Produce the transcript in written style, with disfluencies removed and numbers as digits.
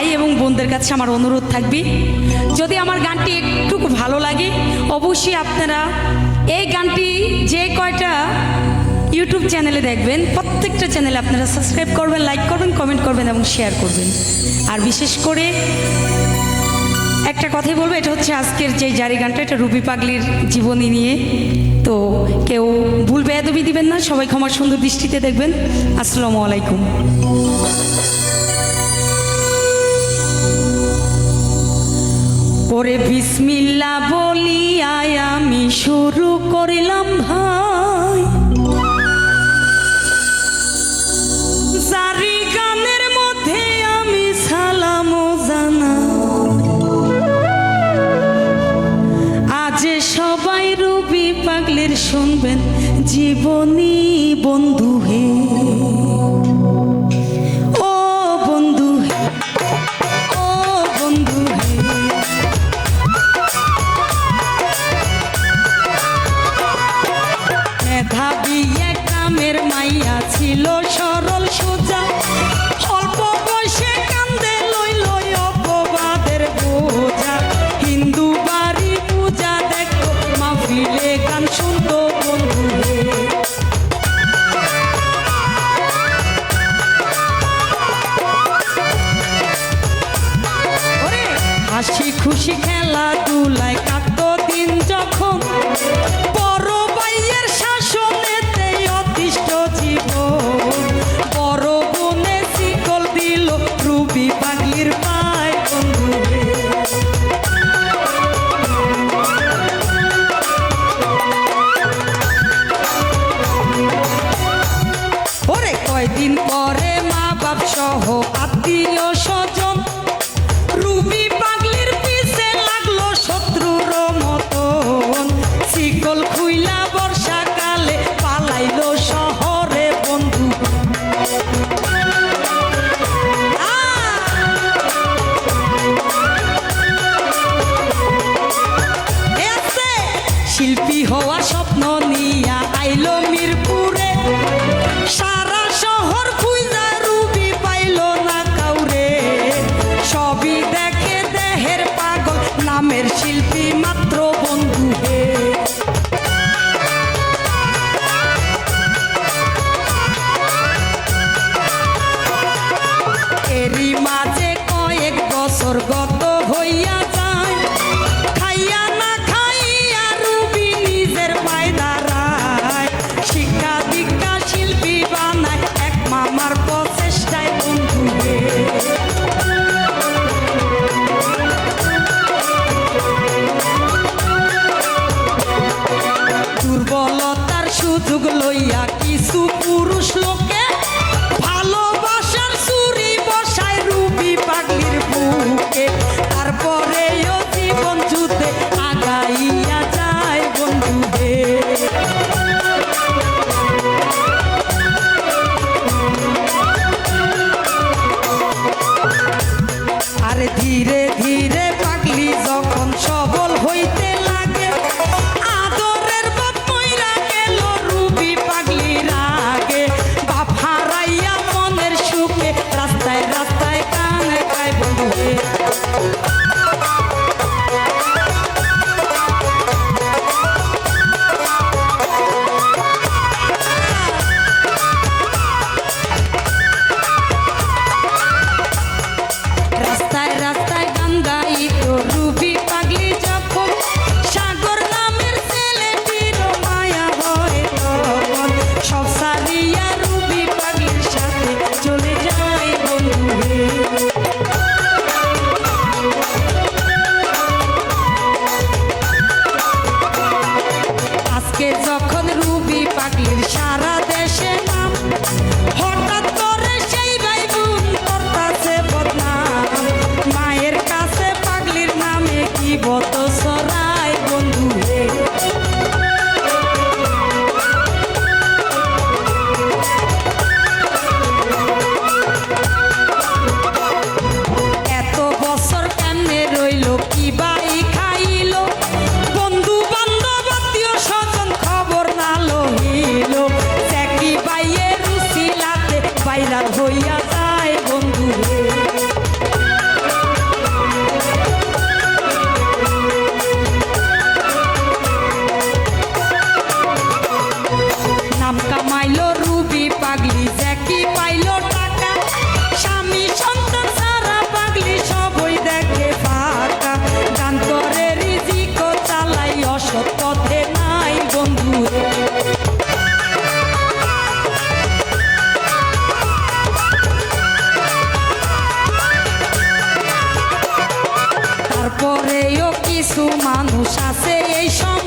ভাই এবং বোনদের কাছে আমার অনুরোধ থাকবে, যদি আমার গানটি একটু ভালো লাগে অবশ্যই আপনারা এই গানটি যে কয়টা ইউটিউব চ্যানেলে দেখবেন প্রত্যেকটা চ্যানেলে আপনারা সাবস্ক্রাইব করবেন, লাইক করবেন, কমেন্ট করবেন এবং শেয়ার করবেন। আর বিশেষ করে একটা কথাই বলবো, এটা হচ্ছে আজকের যে জারি গানটা, এটা রুবি পাগলির জীবনী নিয়ে। তো কেউ ভুল বেয়াদবি দিবেন না, সবাই ক্ষমার সুন্দর দৃষ্টিতে দেখবেন। আসসালামু আলাইকুম। ওরে বিসমিল্লাহ বলিয়া আমি শুরু করিলাম ভাই, জারি গানের মধ্যে আমি সালাম জানাই। আজ সবাই রুবি পাগলির শুনবেন জীবনী বন্ধু হে, ও বন্ধু হে, ও বন্ধু হে। মেধাবী এক গ্রামের মাইয়া ছিল সরল সোজা, অল্প বয়সে কান্দে লই লই অপবাদের বোঝা। হিন্দু বাড়ি পূজা দেখো, মাহফিলে গান শুনতো বন্ধু হে। ওরে হাসি খুশি খেলাধুলায় কাটতো দিন যখন, বড় ভাইয়ের শাসনেতে অতিষ্ঠ জীবন। বড় বোনে শিকল দিল রুবি পাগলির পায় বন্ধু হে। ওরে কয়দিন পরে মা বাপ সহ আত্মীয় স্বজন রুবি পাগলির পিছে লাগলো শত্রুর মতন। শিকল খুইলা বর্ষাকালে পালাইলো শহরে বন্ধু। শিল্পী হওয়ার স্বপ্ন নিয়া আইলো মিরপুরে, সারা শহর খুঁজা রুবি পাইলো না কাউরে। সবই দেখে দেহের পাগল, নামের শিল্পী মাত্র বন্ধু হে। এরই মাঝে কয়েক বছর গত হইয়া যায়, খাইয়া না খাইয়া রুবি নিজের পায়ে দাঁড়ায়। শিক্ষা দীক্ষা শিল্পী বানায় এক মামার প্রচেষ্টায় বন্ধু হে। দুর্বলতার সুযোগ লইয়া কিছু পুরুষ লোকে ভালোবাসার ছুরি বসায় রুবি পাগলির বুকে। কিছু মানুষ আছে এই সব